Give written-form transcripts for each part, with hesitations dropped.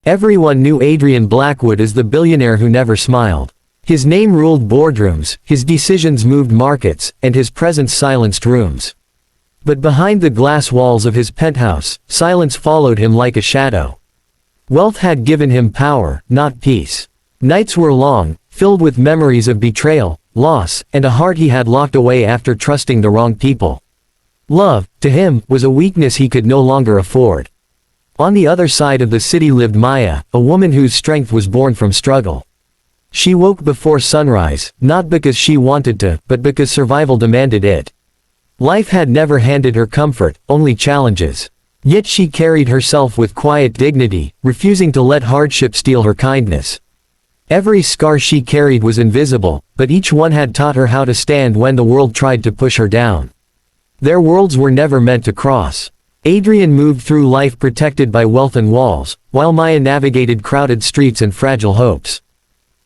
Everyone knew Adrian Blackwood as the billionaire who never smiled. His name ruled boardrooms, his decisions moved markets, and his presence silenced rooms. But behind the glass walls of his penthouse, silence followed him like a shadow. Wealth had given him power, not peace. Nights were long, filled with memories of betrayal, loss, and a heart he had locked away after trusting the wrong people. Love, to him, was a weakness he could no longer afford. On the other side of the city lived Maya, a woman whose strength was born from struggle. She woke before sunrise, not because she wanted to, but because survival demanded it. Life had never handed her comfort, only challenges. Yet she carried herself with quiet dignity, refusing to let hardship steal her kindness. Every scar she carried was invisible, but each one had taught her how to stand when the world tried to push her down. Their worlds were never meant to cross. Adrian moved through life protected by wealth and walls, while Maya navigated crowded streets and fragile hopes.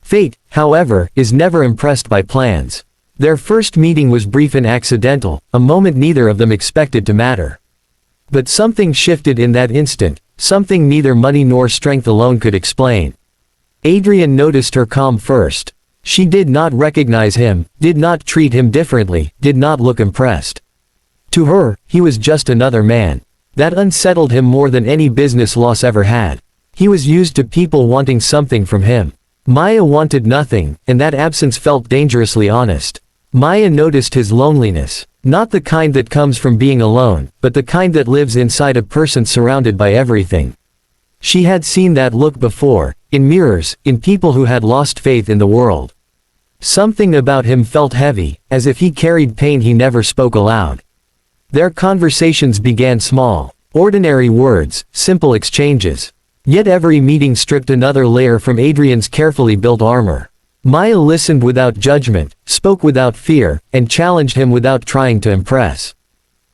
Fate, however, is never impressed by plans. Their first meeting was brief and accidental, a moment neither of them expected to matter. But something shifted in that instant, something neither money nor strength alone could explain. Adrian noticed her calm first. She did not recognize him, did not treat him differently, did not look impressed. To her, he was just another man. That unsettled him more than any business loss ever had. He was used to people wanting something from him. Maya wanted nothing, and that absence felt dangerously honest. Maya noticed his loneliness. Not the kind that comes from being alone, but the kind that lives inside a person surrounded by everything. She had seen that look before, in mirrors, in people who had lost faith in the world. Something about him felt heavy, as if he carried pain he never spoke aloud. Their conversations began small, ordinary words, simple exchanges. Yet every meeting stripped another layer from Adrian's carefully built armor. Maya listened without judgment, spoke without fear, and challenged him without trying to impress.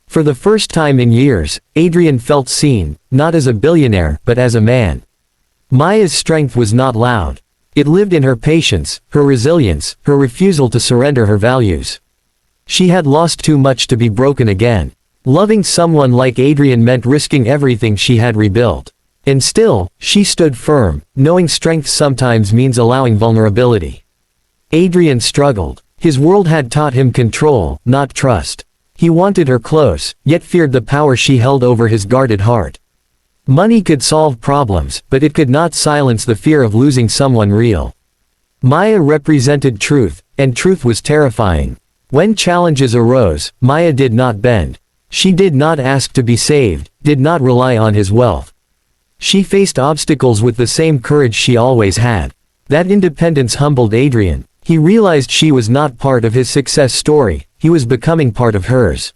For the first time in years, Adrian felt seen, not as a billionaire, but as a man. Maya's strength was not loud. It lived in her patience, her resilience, her refusal to surrender her values. She had lost too much to be broken again. Loving someone like Adrian meant risking everything she had rebuilt. And still, she stood firm, knowing strength sometimes means allowing vulnerability. Adrian struggled. His world had taught him control, not trust. He wanted her close, yet feared the power she held over his guarded heart. Money could solve problems, but it could not silence the fear of losing someone real. Maya represented truth, and truth was terrifying. When challenges arose, Maya did not bend. She did not ask to be saved, did not rely on his wealth. She faced obstacles with the same courage she always had. That independence humbled Adrian. He realized she was not part of his success story, he was becoming part of hers.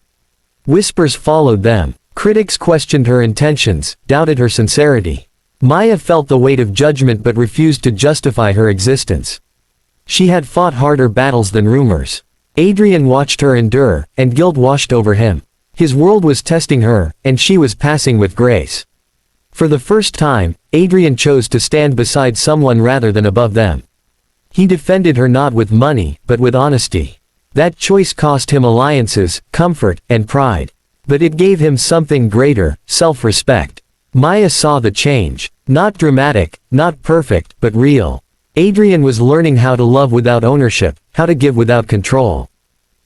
Whispers followed them. Critics questioned her intentions, doubted her sincerity. Maya felt the weight of judgment but refused to justify her existence. She had fought harder battles than rumors. Adrian watched her endure, and guilt washed over him. His world was testing her, and she was passing with grace. For the first time, Adrian chose to stand beside someone rather than above them. He defended her not with money, but with honesty. That choice cost him alliances, comfort, and pride. But it gave him something greater, self-respect. Maya saw the change. Not dramatic, not perfect, but real. Adrian was learning how to love without ownership, how to give without control.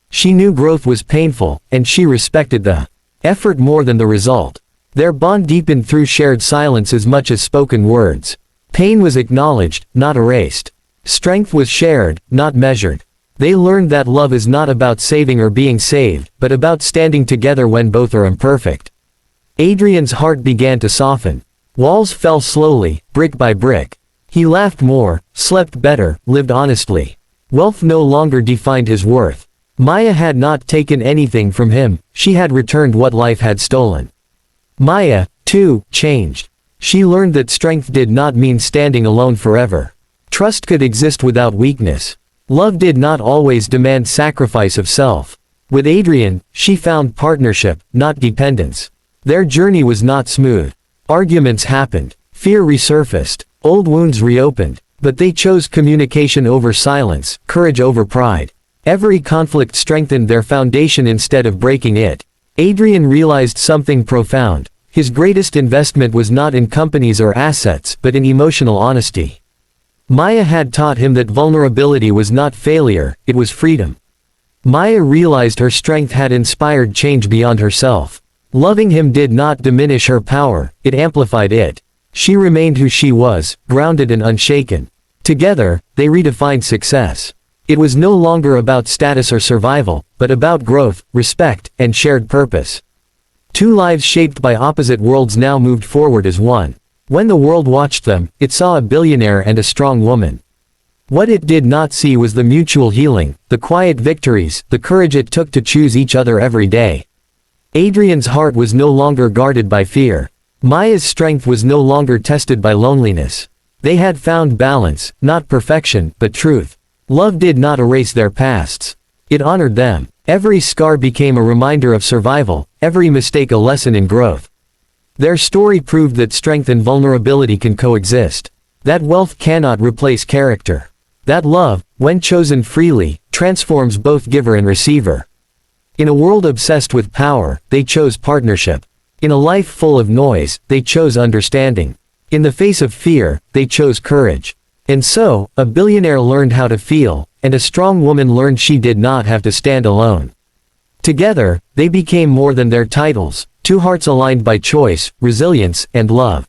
She knew growth was painful, and she respected the effort more than the result. Their bond deepened through shared silence as much as spoken words. Pain was acknowledged, not erased. Strength was shared, not measured. They learned that love is not about saving or being saved, but about standing together when both are imperfect. Adrian's heart began to soften. Walls fell slowly, brick by brick. He laughed more, slept better, lived honestly. Wealth no longer defined his worth. Maya had not taken anything from him, she had returned what life had stolen. Maya, too, changed. She learned that strength did not mean standing alone forever. Trust could exist without weakness. Love did not always demand sacrifice of self. With Adrian, she found partnership, not dependence. Their journey was not smooth. Arguments happened. Fear resurfaced. Old wounds reopened. But they chose communication over silence, courage over pride. Every conflict strengthened their foundation instead of breaking it. Adrian realized something profound. His greatest investment was not in companies or assets but in emotional honesty. Maya had taught him that vulnerability was not failure, it was freedom. Maya realized her strength had inspired change beyond herself. Loving him did not diminish her power, it amplified it. She remained who she was, grounded and unshaken. Together, they redefined success. It was no longer about status or survival, but about growth, respect, and shared purpose. Two lives shaped by opposite worlds now moved forward as one. When the world watched them, it saw a billionaire and a strong woman. What it did not see was the mutual healing, the quiet victories, the courage it took to choose each other every day. Adrian's heart was no longer guarded by fear. Maya's strength was no longer tested by loneliness. They had found balance, not perfection, but truth. Love did not erase their pasts. It honored them. Every scar became a reminder of survival, every mistake a lesson in growth. Their story proved that strength and vulnerability can coexist. That wealth cannot replace character. That love, when chosen freely, transforms both giver and receiver. In a world obsessed with power, they chose partnership. In a life full of noise, they chose understanding. In the face of fear, they chose courage. And so, a billionaire learned how to feel, and a strong woman learned she did not have to stand alone. Together, they became more than their titles, two hearts aligned by choice, resilience, and love.